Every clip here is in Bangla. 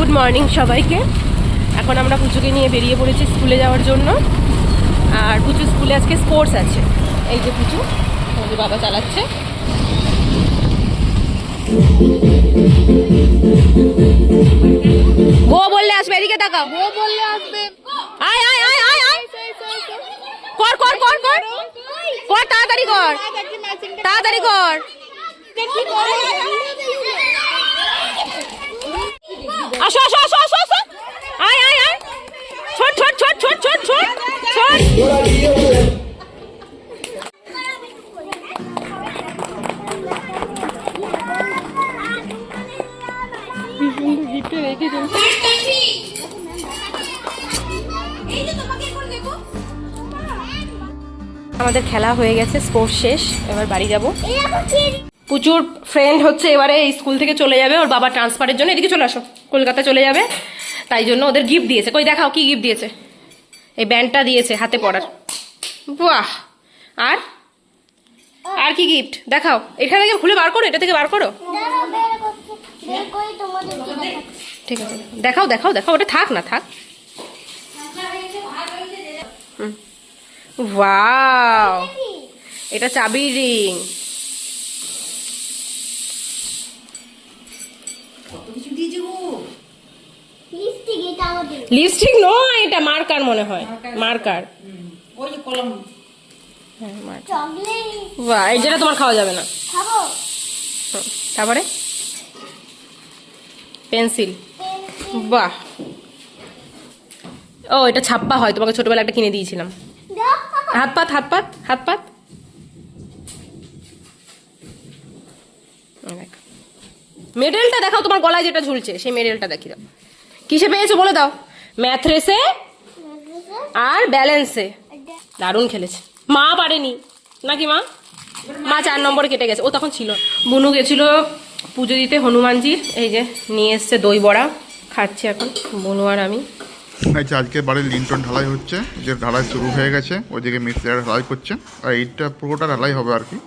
গুড মর্নিং সবাইকে। এখন আমরা পুচুকে নিয়ে বেরিয়ে পড়েছি স্কুলে যাওয়ার জন্য। আর পুচু স্কুলে আজকে স্পোর্টস আছে। এই যে পুচু, আমাদের বাবা চালাচ্ছে। গো বললে আসবে, এদিকে তাকাও। গো বললে আসবে। আয় আয় আয় আয় আয়, কর কর কর কর কর, তাড়াতাড়ি কর, তাড়াতাড়ি কর। আসো আসো আসো আসো আসো, আয় আয় আয়, ছোট ছোট ছোট ছোট ছোট ছোট ছোট। আমাদের খেলা হয়ে গেছে, স্পোর্টস শেষ, এবার বাড়ি যাব। পুচুর ফ্রেন্ড হচ্ছে এবারে স্কুল থেকে চলে যাবে ওর বাবা ট্রান্সফারের জন্য, এদিকে চলে আসো, কলকাতা চলে যাবে। তাই জন্য ওদের গিফট দিয়েছে। কই দেখাও কি গিফট দিয়েছে। এই ব্যান্ডটা দিয়েছে হাতে পরার। বাহ, আর আর কি গিফট দেখাও। এখান থেকে খুলে বার করো, এটা থেকে বার করো। ঠিক আছে, দেখাও দেখাও দেখাও, ওটা থাক না থাক। ওয়াও, এটা চাবির রিং। লিপস্টিক নয়, এটা মার্কার মনে হয়, মার্কার। বাহ, এই যেটা তোমার খাওয়া যাবে না। তারপরে পেন্সিল। বাহ, ও এটা ছাপ্পা হয়, তোমাকে ছোটবেলা একটা কিনে দিয়েছিলাম। হাত পাত হাত পাত হাত পাত। মেডেলটা দেখাও, তোমার গলায় যেটা ঝুলছে সেই মেডেলটা দেখিয়ে দাও। কিসে পেয়েছো বলে দাও। ম্যাথ রেসে আর ব্যালেন্সে দারুণ খেলেছে। মা পারেনি নাকি? মা 4 নম্বরে কেটে গেছে। ও তখন ছিল। বুনু গেছিল পুজো দিতে হনুমানজির। এই যে নিয়ে এসছে দই বড়া, খাচ্ছি এখন বুনু আর আমি। আজকে বাড়ির লিন্টন ঢালাই হচ্ছে, যে ঢালাই শুরু হয়ে গেছে, ওইদিকে মিস্ত্রিরা ঢালাই করছে, আর এইটা পুরোটা ঢালাই হবে আর কি।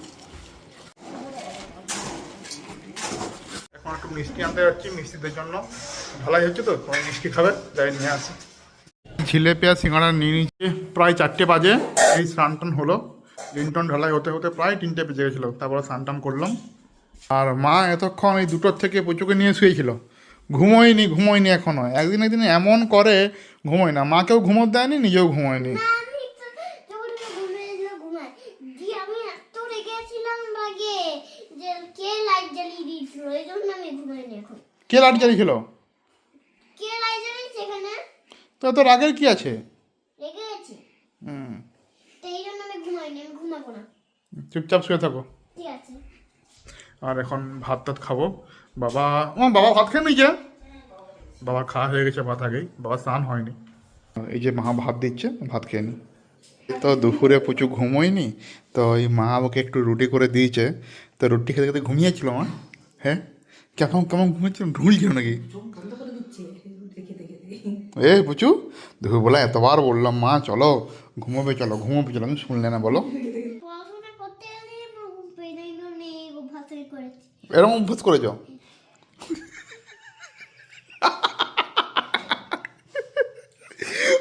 এখন একটু মিষ্টি আনতে যাচ্ছি, মিষ্টিদের জন্য ঢালাই হচ্ছে তো, সবাই মিষ্টি খাবে, যাই নিয়ে আসি। জিলেপি আর সিঙ্গাড়া নিয়ে নিচ্ছে। প্রায় 4টে বাজে এই স্নান টান হলো। লিন্টন ঢালাই হতে হতে প্রায় 3টে বেজে গেছিলো, তারপরে স্নান টান করলাম। আর মা এতক্ষণ এই 2টোর থেকে পুচুকে নিয়ে শুয়েছিল, ঘুমোয়নি এখনো। একদিন এমন করে ঘুমোয় না, মাকেও ঘুমোতে দেয়নি, নিজেও ঘুমোয়নি। কে লাইট জ্বালিয়েছিল? তো এত রাগের কি আছে? চুপচাপ শুয়ে থাকো। আর এখন ভাত টাত খাবো। বাবা ভাত খেয়ে নিয়েছে। বাবা খাওয়া হয়ে গেছে ভাত আগেই, বাবা স্নান হয়নি। এই যে মা ভাত দিচ্ছে, ভাত খেয়ে নি। তো দুপুরে প্রচুর ঘুমোয়নি, তো ওই মা ওকে একটু রুটি করে দিয়েছে। তো রুটি খেতে খেতে ঘুমিয়েছিল মা। হ্যাঁ, কেমন কেমন ঘুমিয়েছিল, ঢুলছিল নাকি? এ পুচু, দুপুরবেলা এতবার বললাম মা চলো ঘুমোবে, চলো ঘুমোবে, চলো, আমি শুনলে না। বলো এরকম অভ্যাস করেছ?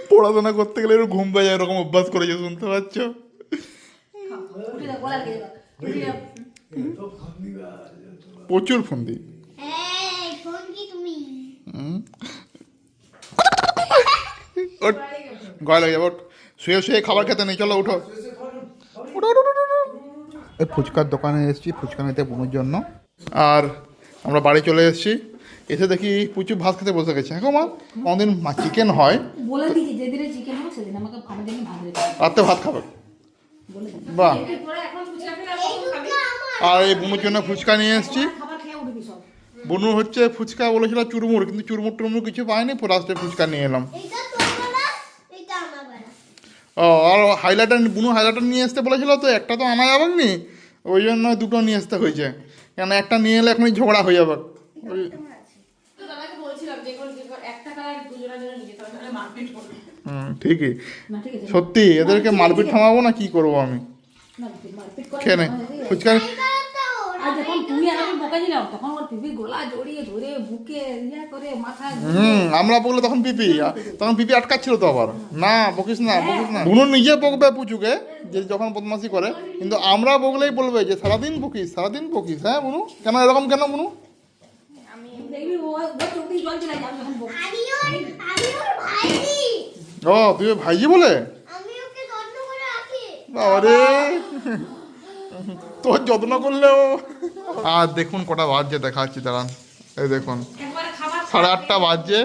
পড়াশোনা করতে গেলে এরকম ঘুম পেয়ে যায়, এরকম অভ্যাস করেছে, শুনতে পাচ্ছ? প্রচুর ফোন দিই। গলা লেগে যাবো। শুয়ে শুয়ে খাবার খেতে নেই, চলো উঠো। ফুচকার দোকানে এসেছি, ফুচকা নিতে পুনুর জন্য। আর আমরা বাড়ি চলে এসেছি। এসে দেখি পুচু ভাত খেতে বসে গেছে। এখন মা কোনদিন চিকেন হয় বলে দিয়েছি, যেদিনে চিকেন হবে সেদিন আমাকে ভাত রেখে রাতে ভাত খাবে। বাহ। আর এই বুনুর জন্য ফুচকা নিয়ে এসেছি। বুনু হচ্ছে ফুচকা বলেছিল চুরমুর, কিন্তু চুরমুর টুরমুর কিছু পাইনি, লাস্টে ফুচকা নিয়ে এলাম। ও, আর হাইলাইটার, বুনু হাইলাইটার নিয়ে আসতে বলেছিল, তো একটা তো আনা যাবে নি, ওই জন্য 2টো নিয়ে আসতে হয়েছে। কেন একটা নিয়ে এলে এখনই ঝগড়া হয়ে যাবে। ঠিকই, সত্যি এদেরকে মারপিট থামাবো না, কি করবো আমি। খেয়ে নে ফুচকা। আর যখন তুমি আমাকে বকা দিলাম তখন ওর পিপির গলা জড়িয়ে ধরে বুকে ইয়া করে মাথা আমরা বললে তখন পিপি আটকাচ্ছিল তো আবার না বকিস না বুনু নিজে বকবে পুচুকে যে যখন বদমাশি করে, কিন্তু আমরা বকলেই বলবে যে সারাদিন বকিস হ্যাঁ বুনু, কেন এরকম কেন বুনু? দেখবি ও চোখ দিয়ে জল চলে যায় যখন বকা। আমি ওর ভাইজি। ও তুই ওর ভাইজি বলে? আমি ওকে যত্ন করে রাখি। আরে তোর যত্ন করলেও। আর দেখুন কটা বাজছে দেখাচ্ছি দাঁড়ান, এই দেখুন একবারে খাবার 8:30 বাজছে।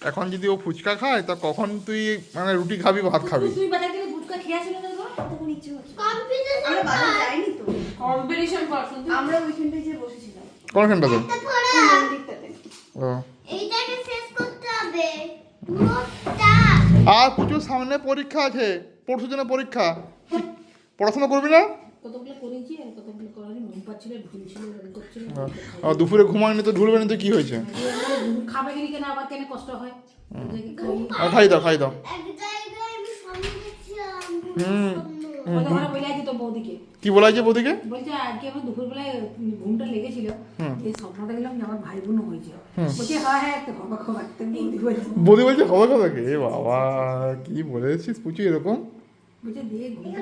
এখন যদি ও ফুচকা খায় তা কখন তুই মানে রুটি খাবি ভাত খাবি? তুই বাজার থেকে ফুচকা খেয়ে আসলে না তো তখন ইচ্ছে হচ্ছে। কম্পিটিশন আমরা বাজার যাইনি তো, কম্পিটিশন পারসন আমরা ওইখানটায় যে বসেছিলাম কোনখানটাতে? পড়া। ও এইটাকে শেষ করতে হবে। পুরোটা। আর প্রচুর সামনে পরীক্ষা আছে, পরশু দিনে পরীক্ষা। পড়াশোনা করবি না? কতগুলো করেছি আর কতগুলো করানি ঘুম পাচ্ছিল ঢুলছিল এরকম করছিল। দুপুরে ঘুমায়নি তো ঢুলবে না তো কি হয়েছে? খাবে কি কেন আবার কেন কষ্ট হয় খাই দাও। এক জায়গায় আমি স্বপ্ন দেখছিলাম। কত ঘরে বলে আছি তো বৌদিকে কি বলাইছে বৌদিকে? বলছে আজকে আমার দুপুরবেলায় ঘুমটা লেগেছিল এই স্বপ্নটা দেখলাম যে আমার ভাই বোন হয়েছে। বলছে হ্যাঁ একটা খবর বৌদি বলছে বৌদি বলছে হবে কে? এ বাবা কি বলেছিস পুচু এরকম? বলছে দিয়ে ঘুম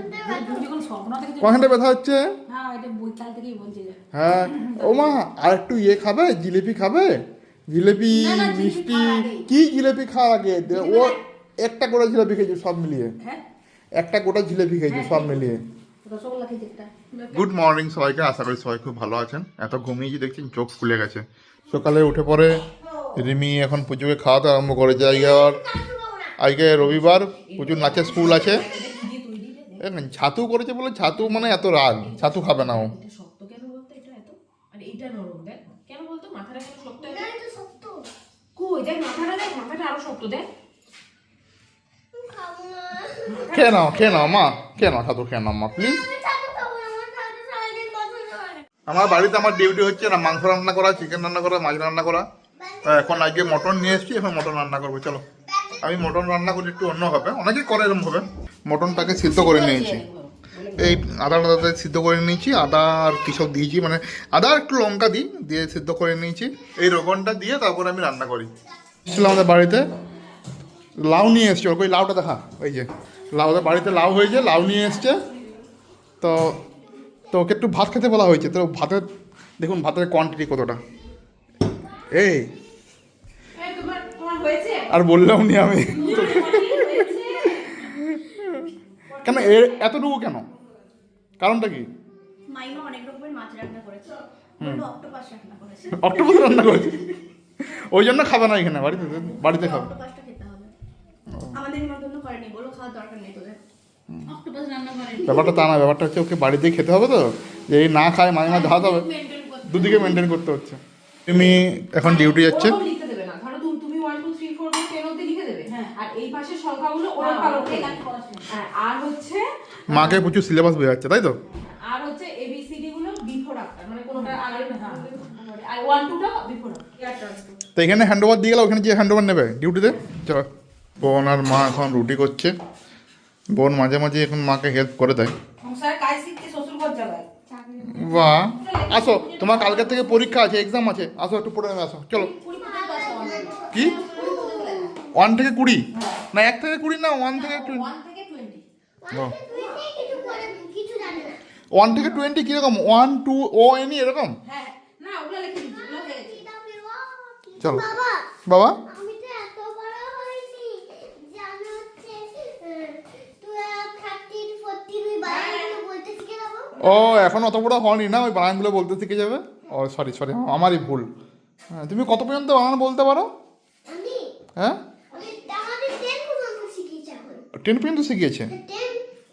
যখন স্বপ্ন থেকে কখানটা ব্যথা হচ্ছে? হ্যাঁ এটা বই কাল থেকেই বলছে যে হ্যাঁ ও মা আর একটু ইয়ে খাবে, জিলিপি খাবে? জিলিপি না, জিলিপি মিষ্টি খাওয়ার আগে। কি জিলিপি খাওয়ার আগে? ও একটা গোটা জিলিপি খেয়েছে সব মিলিয়ে, হ্যাঁ একটা গোটা জিলিপি খেয়েছে সব মিলিয়ে। রসগোল্লা খেয়েছে একটা গুড মর্নিং সবাইকে, আশা করি সবাই খুব ভালো আছেন। এত ঘুমিয়েছি দেখছেন চোখ খুলে গেছে। সকালে উঠে পরে রিমি এখন পুজোকে খাওয়াতে আরম্ভ করেছে। আজকে রবিবার, প্রচুর নাচের স্কুল আছে। ছাতু করেছে বলে ছাতু মানে এত রাগ, ছাতু খাবে না ও। এটা শক্ত কেন বলতো? এটা এত আর এইটা নরম দেখ কেন বলতো? মাথাটা কেন শক্ত? এটা তো সত্য। কই দেখ মাথাটা, দেখ মাথাটা আরো শক্ত দেখ। খাবো না। খেয়ে নাও মা, খেয়ে নাও ছাতু, খেয়ে নাও মা প্লিজ। আমি ছাতু খাবো না, আমার ছাতু সারাদিন পছন্দ হয় না। আমার বাড়িতে আমার ডিউটি হচ্ছে না মাংস রান্না করা, চিকেন রান্না করা, মাছ রান্না করা। এখন আজকে মটন নিয়ে এসেছি, এখন মটন রান্না করবো। চলো আমি মটন রান্না করি একটু অন্যভাবে, অনেকে করে এরকম ভাবে। মটনটাকে সিদ্ধ করে নিয়েছি, এই আদাটাতে সিদ্ধ করে নিয়েছি, আদা আর কী সব দিয়েছি, মানে আদা একটু লঙ্কা দিয়ে সিদ্ধ করে নিয়েছি। এই রোগনটা দিয়ে তারপরে আমি রান্না করি। এসেছিলাম আমাদের বাড়িতে, লাউ নিয়ে এসছে। ওই লাউটা দেখা, ওই যে লাউ, ওদের বাড়িতে লাউ হয়েছে, লাউ নিয়ে এসছে। তো তো ওকে একটু ভাত খেতে বলা হয়েছে। তো ভাতের দেখুন ভাতের কোয়ান্টিটি কতটা, এই তোমার হয়েছে? আর বললাম নি আমি কেন এতটুকু কেন, কারণটা কি? মাইমা অনেক রকমের মাছ রান্না করেছে, বললো অক্টোপাস রান্না করেছে, অক্টোপাস রান্না করেছে, ওই জন্য খাবে না এখানে, বাড়িতে খাবে। অক্টোপাসটা খেতে হবে। আমাদের নিমন্ত্রণ করেনি, বলো খাওয়ার দরকার নেই তোদের। অক্টোপাস রান্না করে ব্যাপারটা তা না, ব্যাপারটা হচ্ছে ওকে বাড়িতেই খেতে হবে, তো যে এই না খায় মাঝে মাঝে ধাত হবে, দুদিকে মেনটেন করতে হচ্ছে। তুমি এখন ডিউটি যাচ্ছে, ওরকম লিখতে দেবে না। ধরো তুমি 1 2 3 4 10 অবধি লিখে দেবে, আর এই পাশের সংখ্যাগুলো ওরকম কালার করে হ্যাঁ। আর হচ্ছে মাকে প্রচুর সিলেবাস বোঝাচ্ছে তাই তো? আর হচ্ছে ABCD গুলো বিফোর আফটার, মানে কোনটা আগে আর 1 2 টা বিফোর আফটার। তো এখানে হ্যান্ড ওভার দিয়ে গেলে ওখানে যে হ্যান্ড ওভার নেবে ডিউটিতে। চলো, বোন আর মা এখন রুটি করছে। বোন মাঝে মাঝে এখন মাকে হেল্প করে দেয়। সংসার কাজ শিখছে শ্বশুরঘর জায়গায় বাহ, আসো তোমার কালকের থেকে পরীক্ষা আছে, এক্সাম আছে, আসো একটু পড়ে নেবে, আসো চলো। কি 1 থেকে 20 না 1 থেকে 20 না 1 থেকে 20? 1 থেকে 20 তুই কিছু করে কিছু জানি না। 1 থেকে 20 কিরকম? 1 2 ও এনি এরকম? হ্যাঁ না ওগুলো লিখে দিচ্ছি, ওগুলো হয়ে গেছে। চলো বাবা, বাবা। আমি তো এত বড় হইনি যে আমি হচ্ছে 12 13 14 ওই বানানগুলো বলতে শিখে যাবো। ও এখন অত বড় হয়নি না, ওই বানানগুলো বলতে শিখে যাবে। ও সরি আমারই ভুল। হ্যাঁ, তুমি কত পর্যন্ত বানান বলতে পারো? আমি হ্যাঁ আমি আমাদের 10 পর্যন্ত শিখেছি এখন। 10 পর্যন্ত শিখিয়েছে।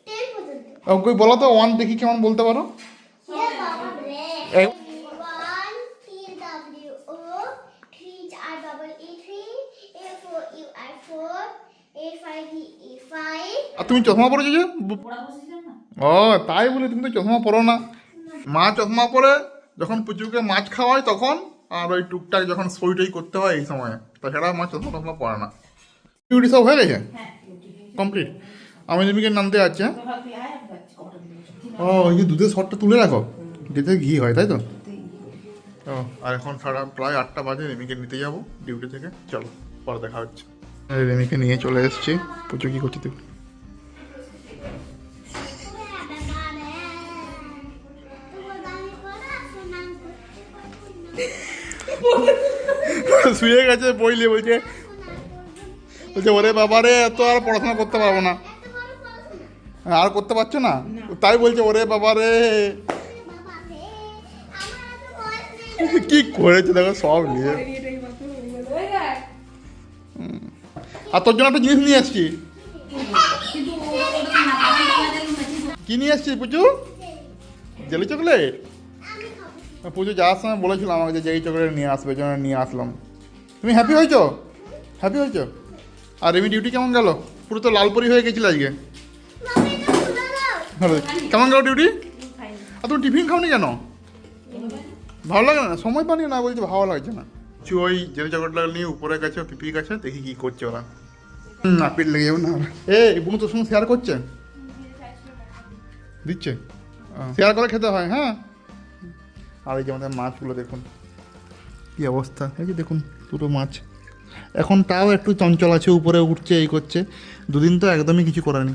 10 পর্যন্ত। ওকে বলো তো 1 দেখি কেমন বলতে পারো। এ বাবা রে। এই 1 T W O 3 R double E 3 A 4 U I 4 A 5 E 5. আর তুমি চশমা পরেছো যে? পড়া বসেছিলাম না ও তাই বলে তুমি তো চশমা পরো না। মা চশমা পরে যখন পুচুকে মাছ খাওয়ায় তখন, আর ওই টুকটাক যখন সইটাই করতে হয় এই সময়ে, তাছাড়া মা চশমা পরে না। ডিউটি সব হয়ে গেছে কমপ্লিট? আমি তুমি নামতে যাচ্ছে। তুই আয় আমি যাচ্ছি কটা দিন ও এই যে দুধের শটটা তুলে রাখো, যেতে ঘি হয় তাই তো? ও আর এখন প্রায় 8টা বাজে, রেমিকে নিতে যাবো ডিউটি থেকে। চলো পরে দেখা হচ্ছে। রেমিকে নিয়ে চলে এসেছি। প্রচুর কি করছি তুই? শুয়ে গেছে বই নিয়ে, বলছে ওরে বাবা রে এত আর পড়াশোনা করতে পারবো না। আর করতে পারছো না, তাই বলছে ওরে বাবা রে। কি করেছে দেখো সব নিয়ে। আর তোর জন্য একটা জিনিস নিয়ে এসছি। কি নিয়ে এসছি পুচু? Jelly chocolate. পুজো যাওয়ার সময় বলেছিলাম আমাকে যে জেলি চকলেট নিয়ে আসবে, জন্য নিয়ে আসলাম। তুমি হ্যাপি হয়েছো? হ্যাপি হয়েছো? আর রেমি ডিউটি কেমন গেল? পুরো তো লালপরি হয়ে গেছিল আজকে। কেমন গেল ডিউটি? আর তুমি টিফিন খাওনি কেন? ভালো লাগে না? সময় পানি না, বলছি ভালো লাগছে না। ওই জেলি চকলেট নিয়ে উপরে গেছে, পিপির কাছে, দেখি কি করছে ওরা। নাপিত লেগে যাবে না। বুনু তোর সঙ্গে শেয়ার করছে? দিচ্ছে? শেয়ার করে খেতে হয়। হ্যাঁ। আর এই যে আমাদের মাছগুলো দেখুন কি অবস্থা। এই যে দেখুন দুটো মাছ। এখন তাও একটু চঞ্চল আছে, উপরে উঠছে, এই করছে। দুদিন তো একদমই কিছু করেনি।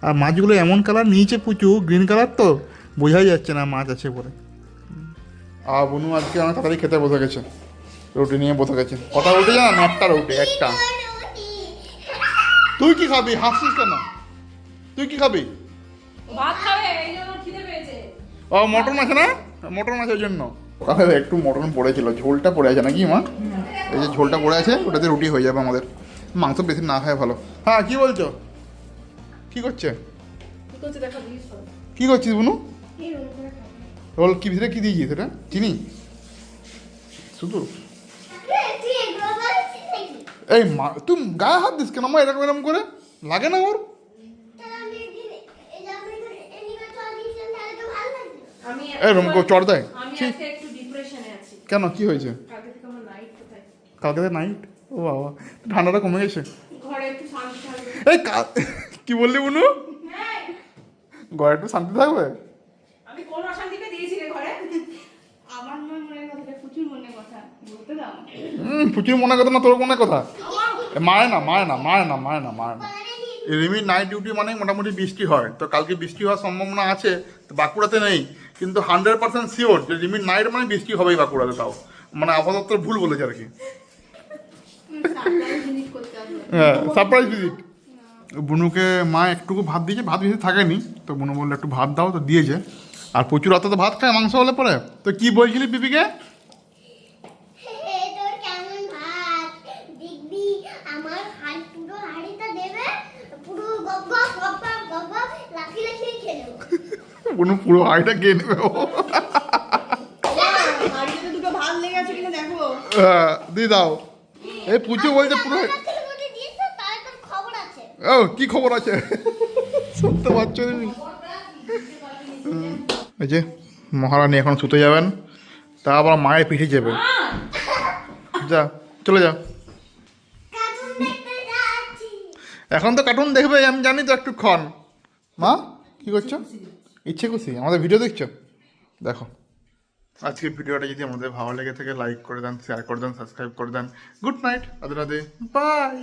আর মাছগুলো এমন কালার নিয়েছে পুচু, গ্রিন কালার, তো বোঝাই যাচ্ছে না মাছ আছে পরে। আর বুনু আজকে আমার তাড়াতাড়ি খেতে বসে গেছে, রুটি নিয়ে বসে গেছে। কটা রুটি জানো? একটা রুটি, একটা। তুই কি খাবি? হাসছিস কেন? তুই কি খাবি? ভাত খাবে, এই জন্য খিদে পেয়েছে। ও মটন আছে না? মটন আছে ওই জন্য। ওখানে একটু মটন পড়েছিল, ঝোলটা পড়ে আছে নাকি মা? এই যে ঝোলটা পড়ে আছে, ওটাতে রুটি হয়ে যাবে আমাদের। মাংস বেশি না খায় ভালো। হ্যাঁ কি বলছো? কি করছে? কি করছিস বুনু? রোল কি ভিতরে কি দিয়েছিস এটা? চিনি শুধু? এই মা তুই গায়ে হাত দিস কেন মা এরকম এরকম করে? লাগে না ওর? এরকম চড় দেয়? একটু ডিপ্রেশনে আছি। কেন কি হয়েছে? কালকে থেকে আমার নাইট কোথায়? কালকে নাইট? ও বাবা, ঠান্ডাটা কমে গেছে। ঘরে একটু শান্তি থাকবে। এই কি বললি বুনু? ঘরে একটু শান্তি থাকবে? আমি কোন অশান্তিতে দিয়েছি রে ঘরে? আমার মনের কথাটা প্রচুর মনের কথা বলতে দাও। প্রচুর মনে কথা না, তোর মনে কথা? মারে না, মারে না, মারে না, মারে না, মারে না। রিমির নাইট ডিউটি মানে মোটামুটি বৃষ্টি হয়, তো কালকে বৃষ্টি হওয়ার সম্ভাবনা আছে। তো বাঁকুড়াতে নেই, কিন্তু 100% শিওর যে রিমির নাইট মানে বৃষ্টি হবেই বাঁকুড়াতে। তাও মানে আপাতত ভুল বলেছে আর কি। হ্যাঁ, সারপ্রাইজ ভিজিট। বুনুকে মা একটুকু ভাত দিয়েছে, ভাত বেশি থাকেনি, তো বুনু বললো একটু ভাত দাও, তো দিয়েছে। আর প্রচুর রাতে তো ভাত খায় মাংস হলে পরে। তো কি বলছিলি পিপিকে? বুনু পুরো হাইটা খেয়ে নেবে ও। হাড়িতে দুটো ভাত লেগে আছে কিনা দেখো। হ্যাঁ দিয়ে দাও। এই পুচু বলছে পুরো। ও কি খবর আছে? শুনতে পাচ্ছ তুমি? এই যে মহারানী এখন শুতে যাবেন, তা আবার মায়ের পিঠে যাবে। যা চলে যাও। এখন তো কার্টুন দেখবে, আমি জানি তো একটুক্ষণ। মা কি করছো? ইচ্ছে খুশি আমাদের ভিডিও দেখছো? দেখো। আজকের ভিডিওটা যদি আমাদের ভালো লেগে থাকে লাইক করে দেন, শেয়ার করে দেন, সাবস্ক্রাইব করে দেন। Good night, Radhe Radhe, by.